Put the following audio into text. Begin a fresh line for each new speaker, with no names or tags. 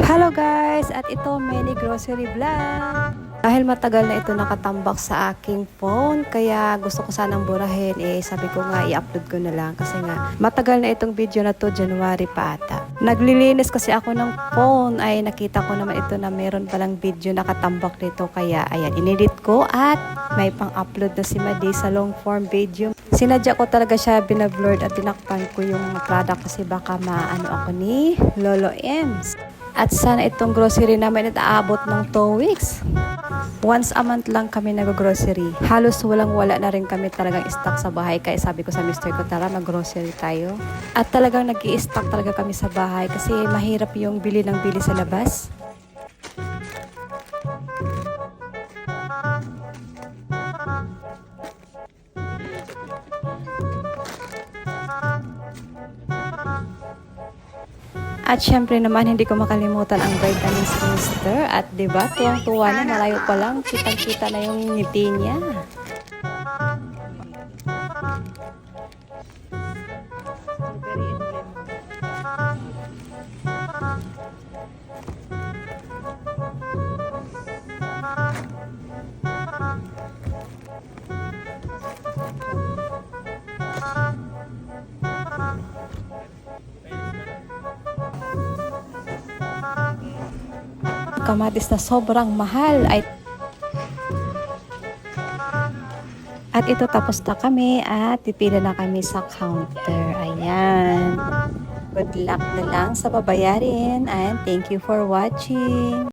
Hello guys! At ito mini grocery vlog. Dahil matagal na ito nakatambak sa aking phone, kaya gusto ko sanang burahin. Sabi ko nga i-upload ko na lang kasi nga matagal na itong video na to, January pa ata. Naglilinis kasi ako ng phone ay nakita ko naman ito na meron palang video nakatambak dito. Kaya ayan, inedit ko at may pang-upload na si Madi sa long form video. Sinadya ko talaga siya, binablurred at tinakpan ko yung product kasi baka maano ako ni Lolo Ems. At sana itong grocery namin aabot ng 2 weeks. Once a month lang kami nag-grocery. Halos walang-wala na rin kami talagang stock sa bahay. Kaya sabi ko sa mister ko, tara mag-grocery tayo. At talagang nag-i-stock talaga kami sa bahay kasi mahirap yung bili ng bili sa labas. At syempre naman, hindi ko makalimutan ang vitamins ni Mister. At diba, tuwang-tuwa na, malayo pa lang, kitang-kita na yung ngiti niya. Kamatis na sobrang mahal at ito tapos na kami at pipila na kami sa counter. Ayan, good luck na lang sa babayarin and thank you for watching.